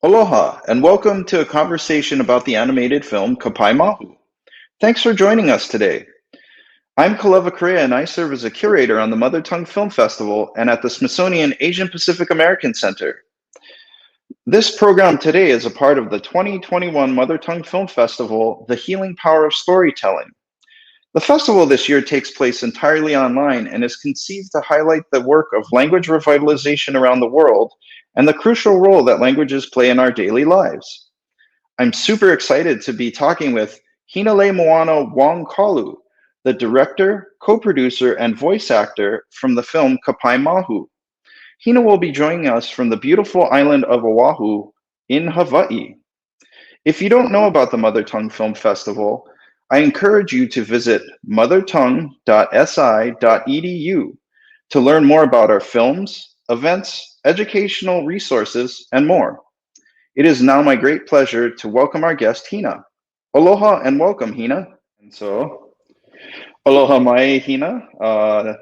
Aloha, and welcome to a conversation about the animated film Kapaemahu. Thanks for joining us today. I'm Kālewa Correa, and I serve as a curator on the Mother Tongue Film Festival and at the Smithsonian Asian Pacific American Center. This program today is a part of the 2021 Mother Tongue Film Festival, The Healing Power of Storytelling. The festival this year takes place entirely online and is conceived to highlight the work of language revitalization around the world and the crucial role that languages play in our daily lives. I'm super excited to be talking with Hinaleimoana Wong-Kalu, the director, co-producer, and voice actor from the film Kapaemahu. Hina will be joining us from the beautiful island of Oahu in Hawaii. If you don't know about the Mother Tongue Film Festival, I encourage you to visit mothertongue.si.edu to learn more about our films, events, educational resources, and more. It is now my great pleasure to welcome our guest, Hina. Aloha and welcome, Hina. Aloha mai, Hina.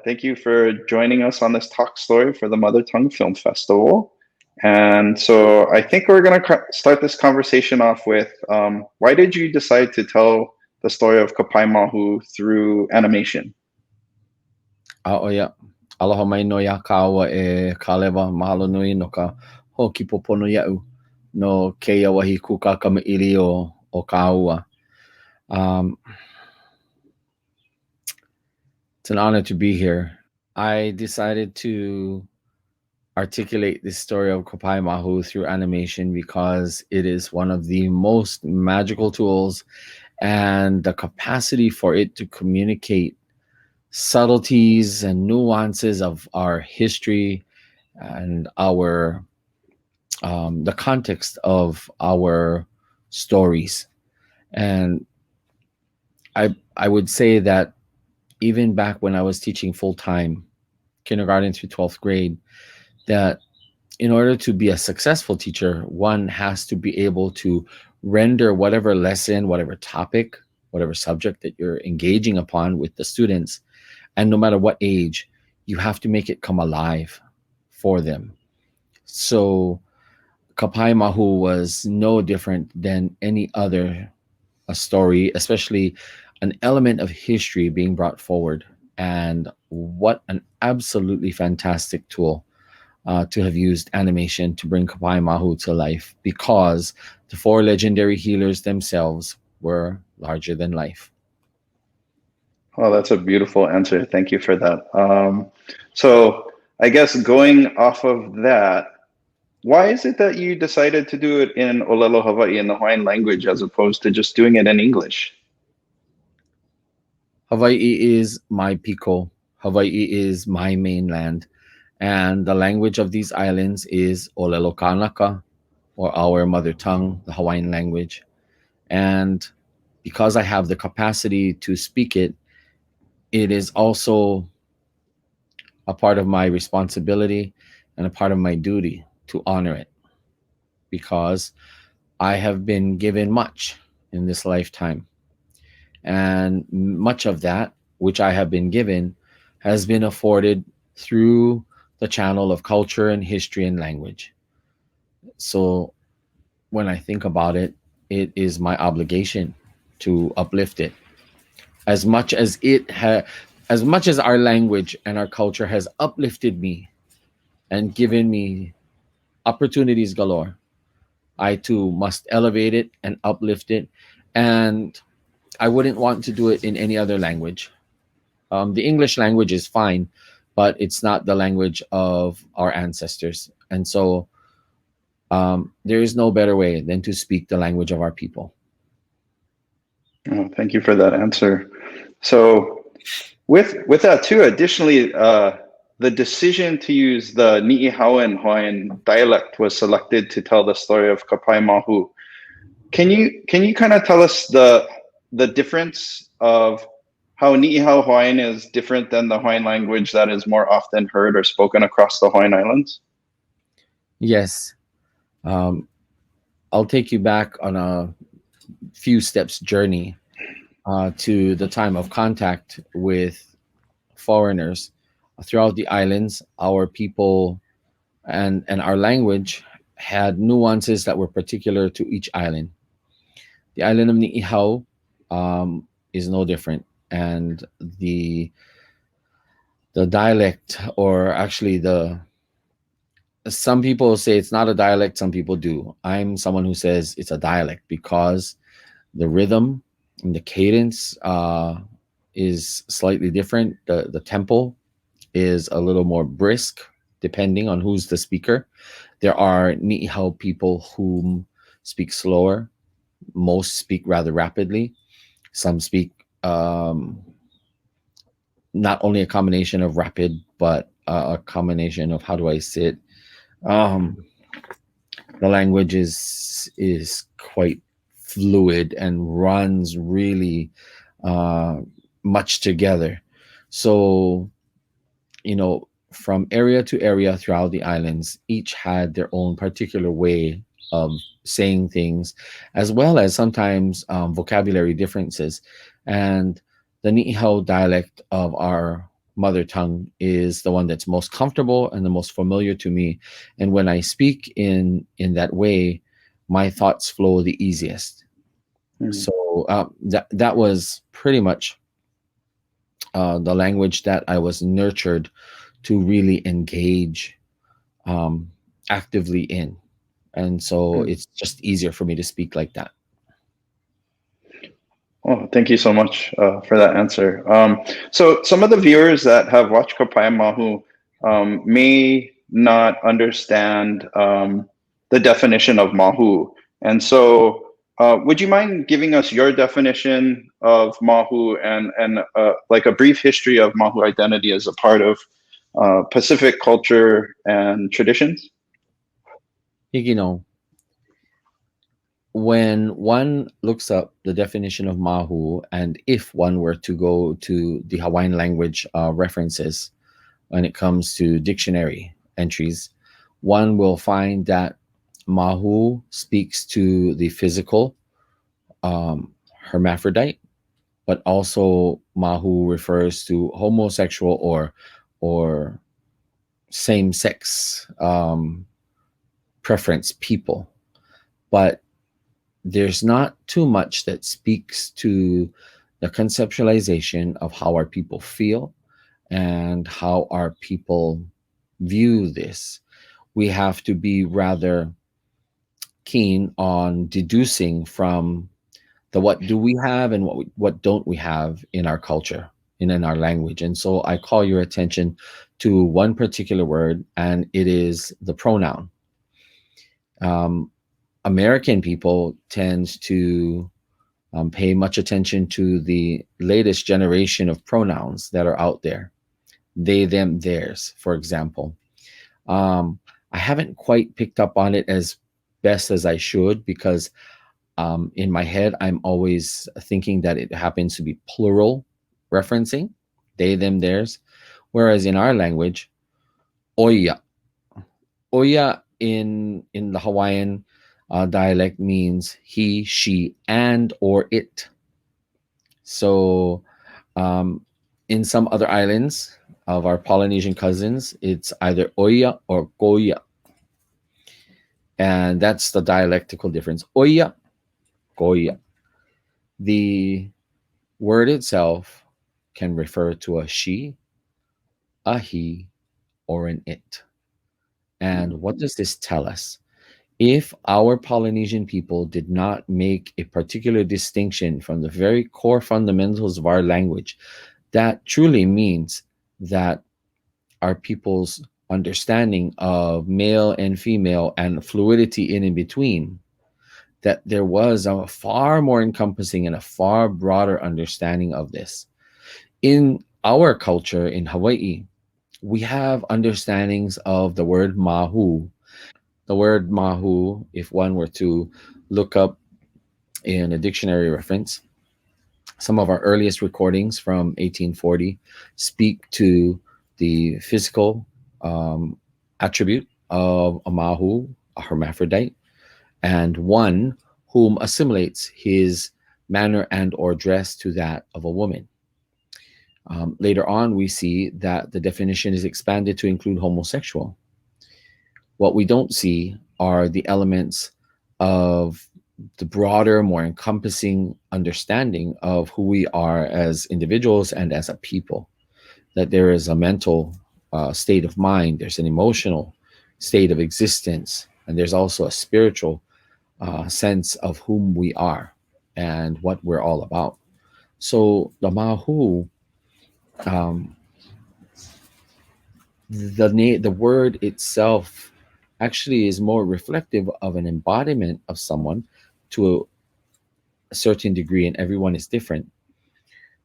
Thank you for joining us on this talk story for the Mother Tongue Film Festival. And so I think we're going to start this conversation off with, why did you decide to tell the story of Kapaemahu through animation? Ia. Aloha mai no ia kāua e Kālewa, mahalo nui no ka hoki popono ia'u no keia wahi kuka kamaʻili o kāua. It's an honor to be here. I decided to articulate this story of Kapaemahu through animation because it is one of the most magical tools, and the capacity for it to communicate subtleties and nuances of our history and our the context of our stories. And I would say that even back when I was teaching full-time, kindergarten through 12th grade, that in order to be a successful teacher, one has to be able to render whatever lesson, whatever topic, whatever subject that you're engaging upon with the students, and no matter what age, you have to make it come alive for them. So Kapaemahu was no different than any other story, especially an element of history being brought forward. And what an absolutely fantastic tool to have used animation to bring Kapaemahu to life, because the four legendary healers themselves were larger than life. Well, that's a beautiful answer. Thank you for that. So I guess going off of that, why is it that you decided to do it in Ōlelo, Hawaii, in the Hawaiian language, as opposed to just doing it in English? Hawaii is my piko. Hawaii is my mainland. And the language of these islands is Ōlelo Kanaka, or our mother tongue, the Hawaiian language. And because I have the capacity to speak it, it is also a part of my responsibility and a part of my duty to honor it, because I have been given much in this lifetime. And much of that which I have been given has been afforded through the channel of culture and history and language. So when I think about it, it is my obligation to uplift it. As much as our language and our culture has uplifted me and given me opportunities galore, I too must elevate it and uplift it. And I wouldn't want to do it in any other language. The English language is fine, but it's not the language of our ancestors. And so there is no better way than to speak the language of our people. Oh, thank you for that answer. So with that too, additionally, the decision to use the ihau Hawaiian dialect was selected to tell the story of Kapaemahu. Can you kind of tell us the difference of how ihau Hawaiian is different than the Hawaiian language that is more often heard or spoken across the Hawaiian Islands? Yes. I'll take you back on a few steps journey to the time of contact with foreigners throughout the islands. Our people and our language had nuances that were particular to each island. The island of ihau is no different, and the dialect, or actually the some people say it's not a dialect, some people do. I'm someone who says it's a dialect because the rhythm and the cadence is slightly different. The tempo is a little more brisk depending on who's the speaker. There are Ni'ihau people who speak slower. Most speak rather rapidly. Some speak not only a combination of rapid, but a combination of, how do I say it? The language is quite fluid and runs really much together. So, from area to area throughout the islands, each had their own particular way of saying things, as well as sometimes vocabulary differences. And the Ni'ihau dialect of our mother tongue is the one that's most comfortable and the most familiar to me. And when I speak in that way, my thoughts flow the easiest. So that was pretty much the language that I was nurtured to really engage actively in. And so it's just easier for me to speak like that. Oh, thank you so much for that answer. So some of the viewers that have watched Kapaemahu may not understand the definition of Mahu. And so would you mind giving us your definition of Mahu and like a brief history of Mahu identity as a part of Pacific culture and traditions? When one looks up the definition of Mahu, and if one were to go to the Hawaiian language references when it comes to dictionary entries, one will find that Mahu speaks to the physical hermaphrodite, but also Mahu refers to homosexual or same-sex preference people. But there's not too much that speaks to the conceptualization of how our people feel and how our people view this. We have to be rather keen on deducing from the what do we have and what don't we have in our culture and in our language. And so I call your attention to one particular word, and it is the pronoun. American people tend to pay much attention to the latest generation of pronouns that are out there. They, them, theirs, for example. I haven't quite picked up on it as best as I should, because in my head, I'm always thinking that it happens to be plural referencing, they, them, theirs. Whereas in our language, oya. Oya in the Hawaiian dialect means he, she, and or it. So in some other islands of our Polynesian cousins, it's either oya or goya. And that's the dialectical difference. Oya, goya. The word itself can refer to a she, a he, or an it. And what does this tell us? If our Polynesian people did not make a particular distinction from the very core fundamentals of our language, that truly means that our people's understanding of male and female and fluidity in between, that there was a far more encompassing and a far broader understanding of this. In our culture in Hawaii, we have understandings of the word Mahu. The word Mahu, if one were to look up in a dictionary reference, some of our earliest recordings from 1840 speak to the physical attribute of a Mahu, a hermaphrodite, and one whom assimilates his manner and or dress to that of a woman. Later on, we see that the definition is expanded to include homosexual. What we don't see are the elements of the broader, more encompassing understanding of who we are as individuals and as a people. That there is a mental state of mind, there's an emotional state of existence, and there's also a spiritual sense of whom we are and what we're all about. So the Mahu, um, the word itself actually is more reflective of an embodiment of someone to a certain degree, and everyone is different.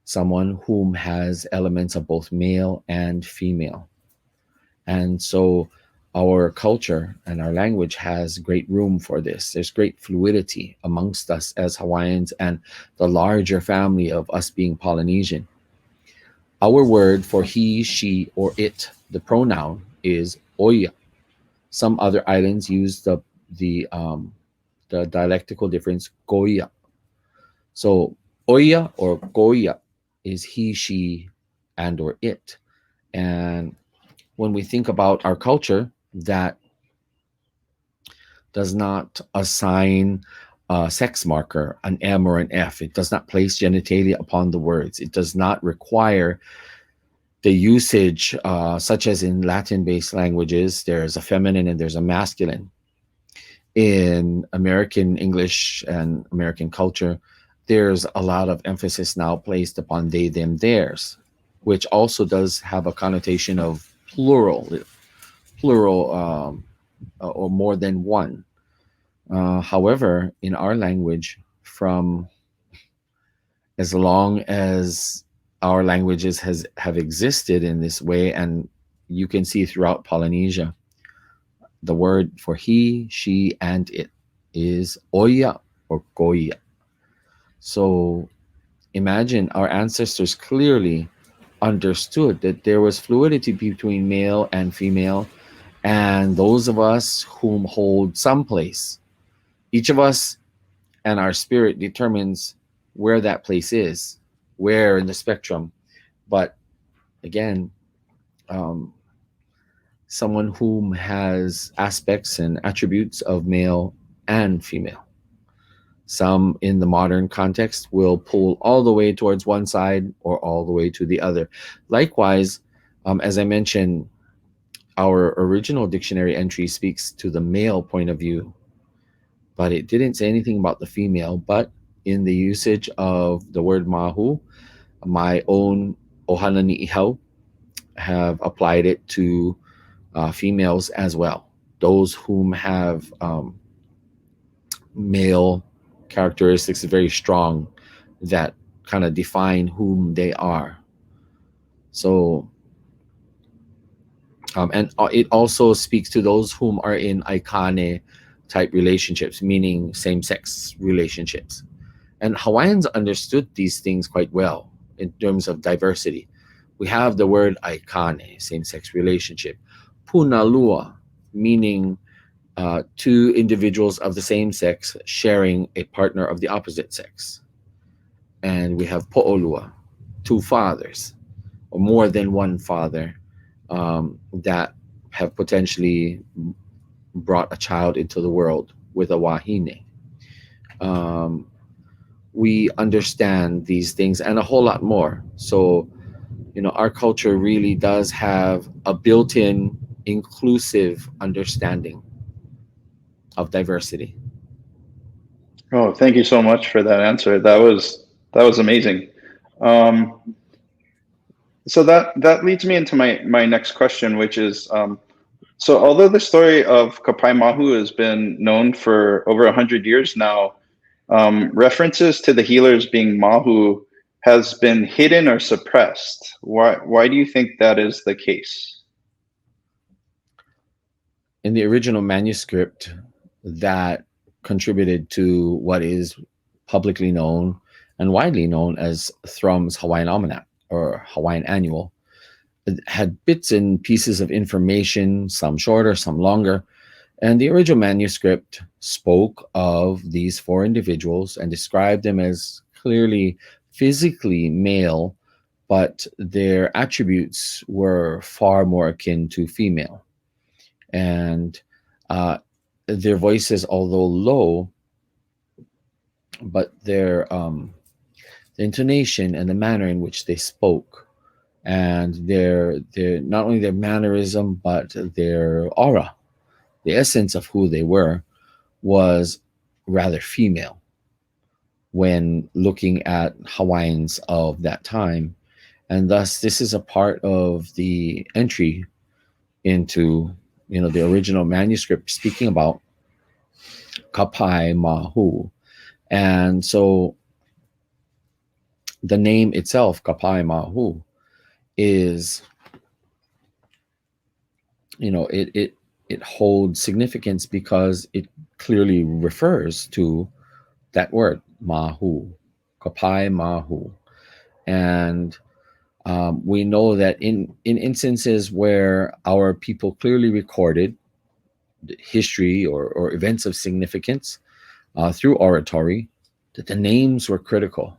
Someone whom has elements of both male and female. And so our culture and our language has great room for this. There's great fluidity amongst us as Hawaiians and the larger family of us being Polynesian. Our word for he, she, or it, the pronoun, is oya. Some other islands use the dialectical difference goya. So oya or goya is he, she, and or it. And when we think about our culture, that does not assign a sex marker, an M or an F. It does not place genitalia upon the words. It does not require the usage, such as in Latin-based languages, there's a feminine and there's a masculine. In American English and American culture, there's a lot of emphasis now placed upon they, them, theirs, which also does have a connotation of plural, or more than one. However, in our language, from as long as our languages have existed in this way, and you can see throughout Polynesia, the word for he, she, and it is oya or goya. So imagine our ancestors clearly understood that there was fluidity between male and female, and those of us whom hold some place, each of us and our spirit determines where that place is, where in the spectrum. But again, um, someone whom has aspects and attributes of male and female. Some in the modern context will pull all the way towards one side or all the way to the other. Likewise, as I mentioned, our original dictionary entry speaks to the male point of view, but it didn't say anything about the female. But in the usage of the word mahu, my own ohana ni ihau have applied it to females as well. Those whom have male characteristics very strong that kind of define whom they are. So, and it also speaks to those whom are in aikane type relationships, meaning same-sex relationships. And Hawaiians understood these things quite well in terms of diversity. We have the word aikane, same-sex relationship. Punalua, meaning two individuals of the same sex sharing a partner of the opposite sex. And we have po'olua, two fathers, or more than one father, that have potentially brought a child into the world with a wahine. We understand these things and a whole lot more. So, our culture really does have a built-in inclusive understanding of diversity. Oh, thank you so much for that answer. That was amazing. Um, so that leads me into my next question, which is, so although the story of Kapaemahu has been known for over 100 years now, references to the healers being Mahu has been hidden or suppressed. Why do you think that is the case? In the original manuscript that contributed to what is publicly known and widely known as Thrum's Hawaiian Almanac or Hawaiian Annual, it had bits and pieces of information, some shorter, some longer. And the original manuscript spoke of these four individuals and described them as clearly physically male, but their attributes were far more akin to female. And their voices, although low, but their the intonation and the manner in which they spoke, and their not only their mannerism but their aura, the essence of who they were, was rather female when looking at Hawaiians of that time. And thus this is a part of the entry into, the original manuscript speaking about Kapaemahu. And so the name itself, Kapaemahu, is, it holds significance because it clearly refers to that word, Mahu, Kapaemahu. And we know that in instances where our people clearly recorded history or events of significance through oratory, that the names were critical.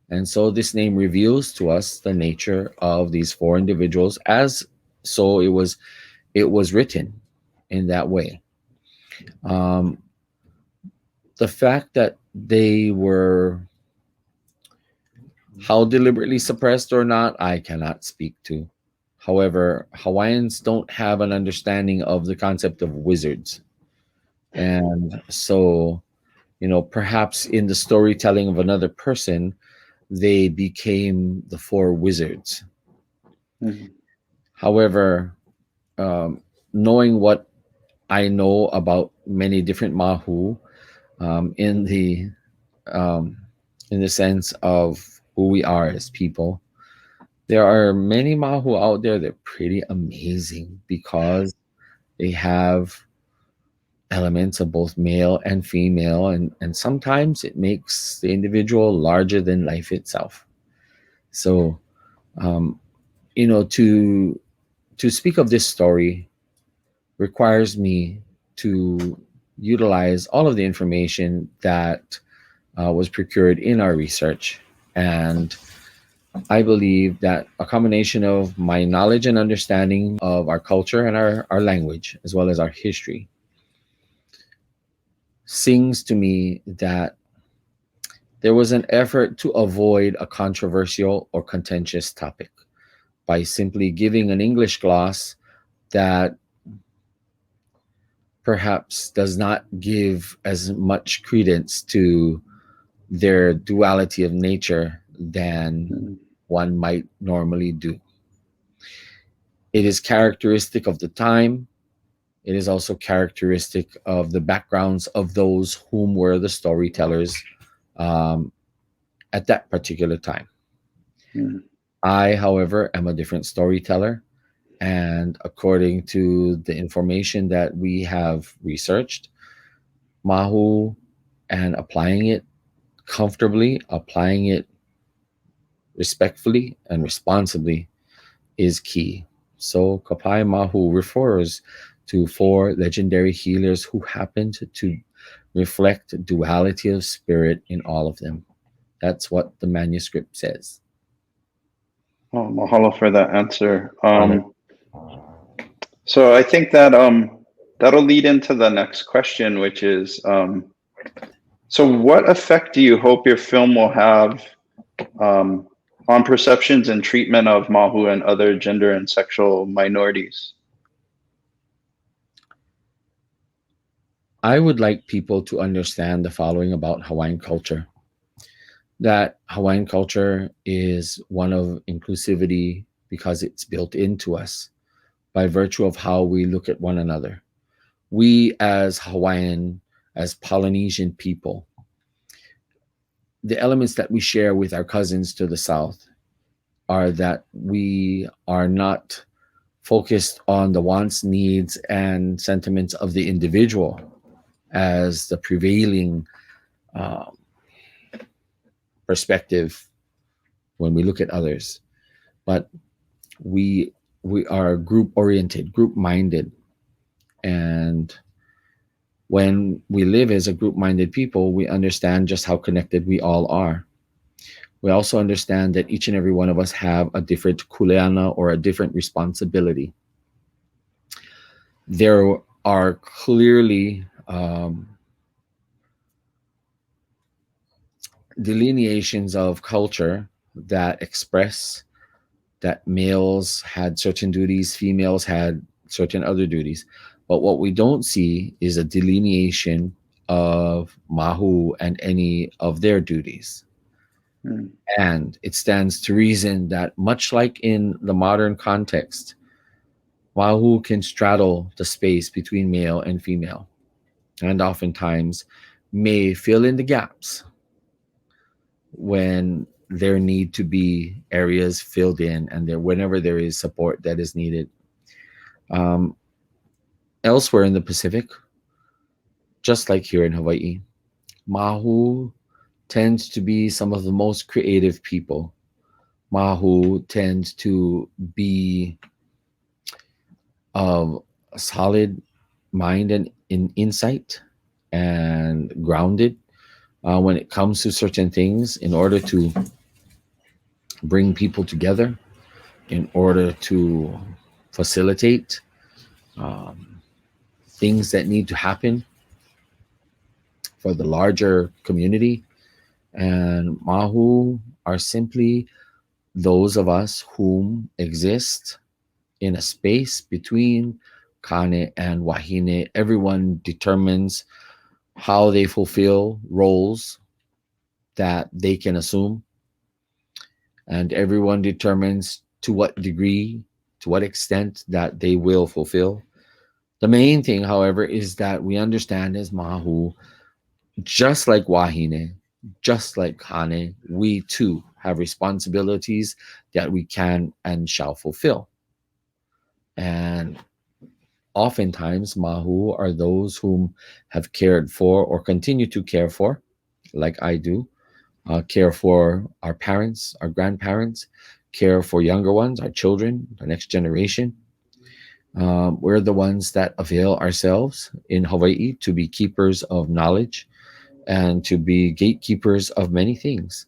And so this name reveals to us the nature of these four individuals, as so it was written in that way. The fact that they were, how deliberately suppressed or not, I cannot speak to. However, Hawaiians don't have an understanding of the concept of wizards. And so, perhaps in the storytelling of another person, they became the four wizards. Mm-hmm. However, knowing what I know about many different Mahu, in the sense of who we are as people, there are many Mahu out there that are pretty amazing because they have elements of both male and female, and sometimes it makes the individual larger than life itself. So, to speak of this story requires me to utilize all of the information that was procured in our research. And I believe that a combination of my knowledge and understanding of our culture and our language, as well as our history, sings to me that there was an effort to avoid a controversial or contentious topic by simply giving an English gloss that perhaps does not give as much credence to their duality of nature than one might normally do. It is characteristic of the time. It is also characteristic of the backgrounds of those whom were the storytellers at that particular time. Mm. I, however, am a different storyteller. And according to the information that we have researched, Mahu, and applying it comfortably, applying it respectfully and responsibly, is key. So Kapaemahu refers to four legendary healers who happened to reflect duality of spirit in all of them. That's what the manuscript says. Oh, mahalo for that answer. So I think that that'll lead into the next question, which is, so what effect do you hope your film will have on perceptions and treatment of Mahu and other gender and sexual minorities? I would like people to understand the following about Hawaiian culture. That Hawaiian culture is one of inclusivity because it's built into us by virtue of how we look at one another. We as Hawaiian, as Polynesian people, the elements that we share with our cousins to the south are that we are not focused on the wants, needs, and sentiments of the individual as the prevailing perspective when we look at others, but we are group oriented, group minded, and when we live as a group minded people, we understand just how connected we all are. We also understand that each and every one of us have a different kuleana or a different responsibility. There are clearly um, delineations of culture that express that males had certain duties, females had certain other duties. But what we don't see is a delineation of Mahu and any of their duties. Mm. And it stands to reason that, much like in the modern context, Mahu can straddle the space between male and female, and oftentimes may fill in the gaps when there need to be areas filled in, and whenever there is support that is needed. Um, Elsewhere in the Pacific, just like here in Hawaii, Mahu tends to be some of the most creative people. Mahu tends to be of a solid mind and in insight and grounded when it comes to certain things, in order to bring people together, in order to facilitate um, things that need to happen for the larger community. And Mahu are simply those of us whom exist in a space between Kane and Wahine. Everyone determines how they fulfill roles that they can assume, and everyone determines to what degree, to what extent that they will fulfill. The main thing, however, is that we understand as Mahu, just like Wahine, just like Kane, we too have responsibilities that we can and shall fulfill. And oftentimes, Mahu are those whom have cared for or continue to care for, like I do, care for our parents, our grandparents, care for younger ones, our children, the next generation. We're the ones that avail ourselves in Hawaii to be keepers of knowledge and to be gatekeepers of many things.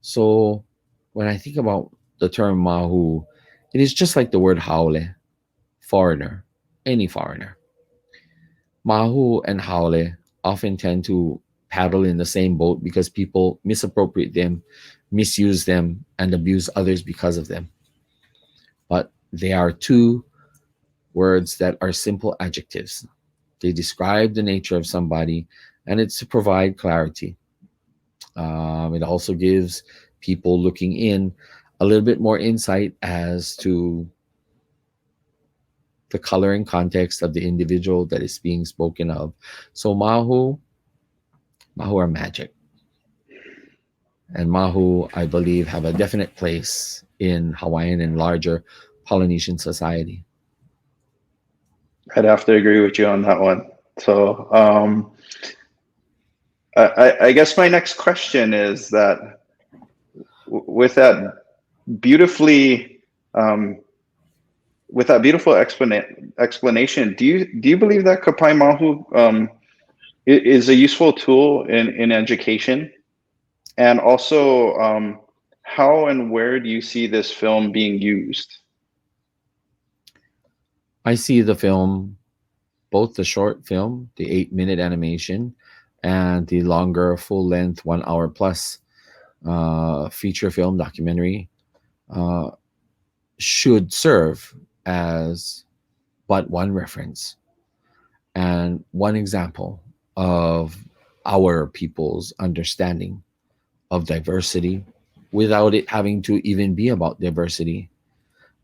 So when I think about the term Mahu, it is just like the word haole, foreigner, any foreigner. Mahu and haole often tend to paddle in the same boat because people misappropriate them, misuse them, and abuse others because of them. But they are two words that are simple adjectives. They describe the nature of somebody, and it's to provide clarity. It also gives people looking in a little bit more insight as to the color and context of the individual that is being spoken of. So Mahu are magic. And Mahu, I believe, have a definite place in Hawaiian and larger Polynesian society. I'd have to agree with you on that one. So I guess my next question is that with that beautifully with that beautiful explanation, do you believe that Kapaemahu is a useful tool in education? And also, how and where do you see this film being used? I see the film, both the short film, the 8-minute animation, and the longer, full length, 1 hour plus feature film documentary, uh, should serve as but one reference and one example of our people's understanding of diversity without it having to even be about diversity.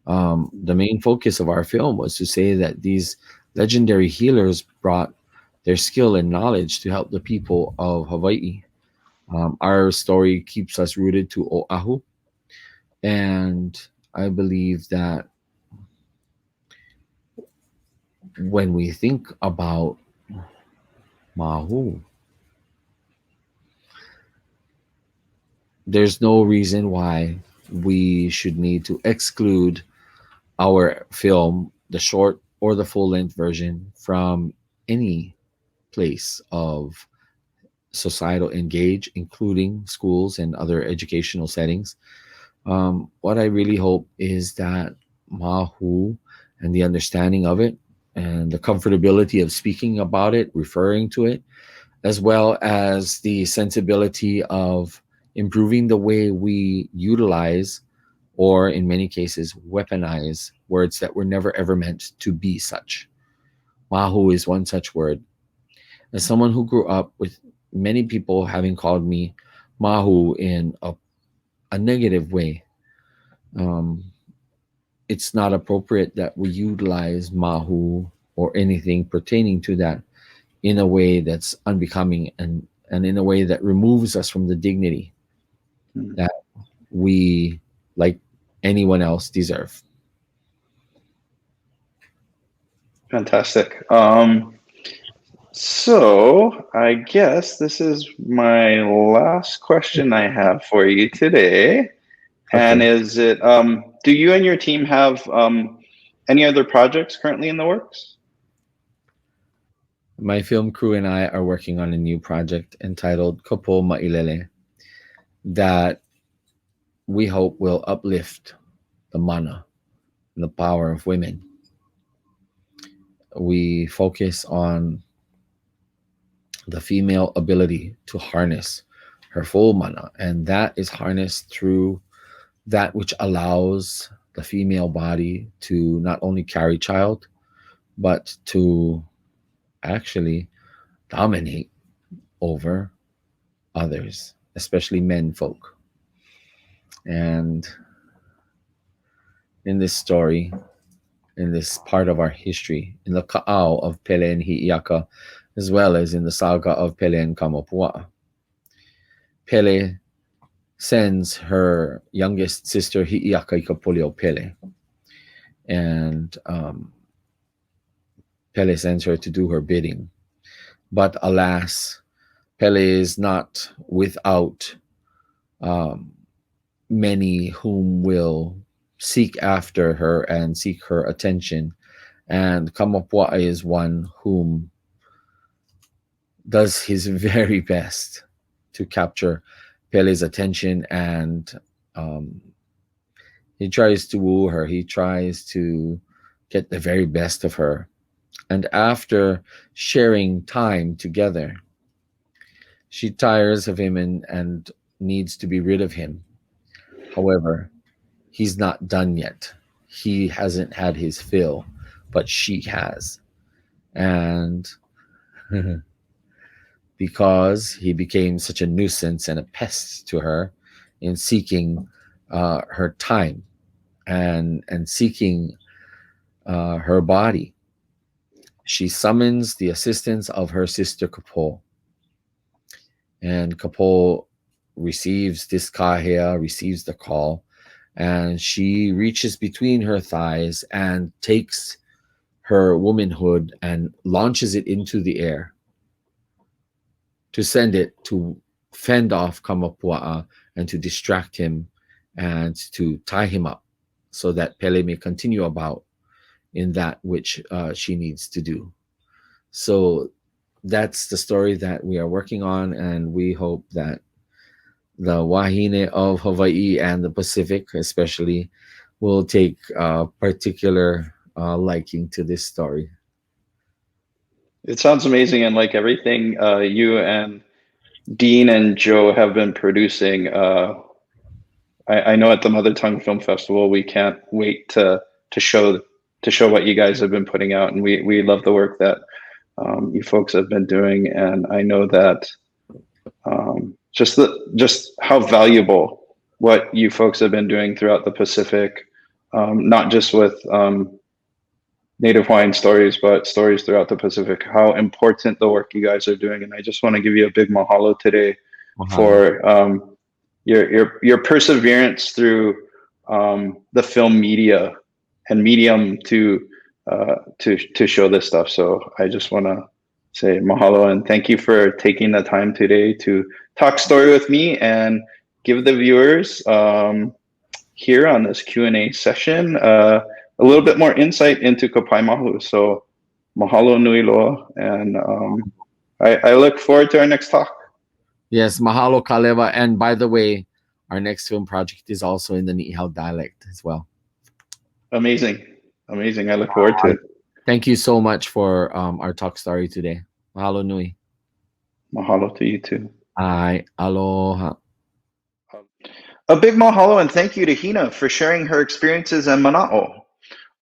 The main focus of our film was to say that these legendary healers brought their skill and knowledge to help the people of Hawaii. Our story keeps us rooted to Oahu, and I believe that when we think about Mahu, there's no reason why we should need to exclude our film, the short or the full length version, from any place of societal engage, including schools and other educational settings. What I really hope is that Mahu and the understanding of it and the comfortability of speaking about it, referring to it, as well as the sensibility of improving the way we utilize, or in many cases, weaponize words that were never ever meant to be such. Mahu is one such word. As someone who grew up with many people having called me Mahu in a negative way, it's not appropriate that we utilize Mahu or anything pertaining to that in a way that's unbecoming, and in a way that removes us from the dignity that we, like anyone else, deserve. Fantastic. So I guess this is my last question I have for you today. And Okay. is it, do you and your team have any other projects currently in the works? My film crew and I are working on a new project entitled Kapaemahu that we hope will uplift the mana and the power of women. We focus on the female ability to harness her full mana, and that is harnessed through that which allows the female body to not only carry child, but to actually dominate over others, especially men folk. And in this story, in this part of our history, in the ka'au of Pele and Hi'iaka, as well as in the saga of Pele and Kamapua'a, Pele sends her youngest sister Hi'iaka Ikapolio Pele, and Pele sends her to do her bidding. But alas, Pele is not without many whom will seek after her and seek her attention. And Kamapua'a is one whom does his very best to capture Pele's attention, and he tries to woo her. He tries to get the very best of her. And after sharing time together, she tires of him and needs to be rid of him. However, he's not done yet. He hasn't had his fill, but she has. And because he became such a nuisance and a pest to her in seeking her time and seeking her body, she summons the assistance of her sister Kapo. And Kapo receives this kahea, receives the call, and she reaches between her thighs and takes her womanhood and launches it into the air to send it to fend off Kamapua'a and to distract him and to tie him up so that Pele may continue about in that which she needs to do. So that's the story that we are working on, and we hope that the wahine of Hawaii and the Pacific especially will take particular liking to this story. It sounds amazing, and like everything you and Dean and Joe have been producing, I know at the Mother Tongue Film Festival we can't wait to show what you guys have been putting out, and we love the work that you folks have been doing, and I know that just how valuable what you folks have been doing throughout the Pacific, not just with Native Hawaiian stories, but stories throughout the Pacific, how important the work you guys are doing. And I just want to give you a big mahalo today for your perseverance through the film media and medium to show this stuff. So I just want to say mahalo and thank you for taking the time today to talk story with me and give the viewers here on this Q&A session a little bit more insight into Kapaemahu. So mahalo nui loa, and I look forward to our next talk. Yes, mahalo Kālewa. And by the way, our next film project is also in the ihau dialect as well. Amazing. I look forward to it. Thank you so much for our talk story today. Mahalo nui. Mahalo to you too. Ai, aloha. A big mahalo and thank you to Hina for sharing her experiences and mana'o.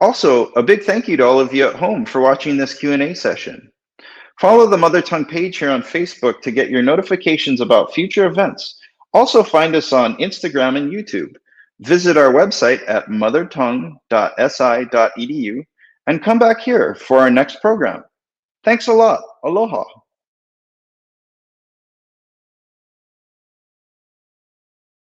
Also, a big thank you to all of you at home for watching this Q&A session. Follow the Mother Tongue page here on Facebook to get your notifications about future events. Also find us on Instagram and YouTube. Visit our website at mothertongue.si.edu and come back here for our next program. Thanks a lot. Aloha.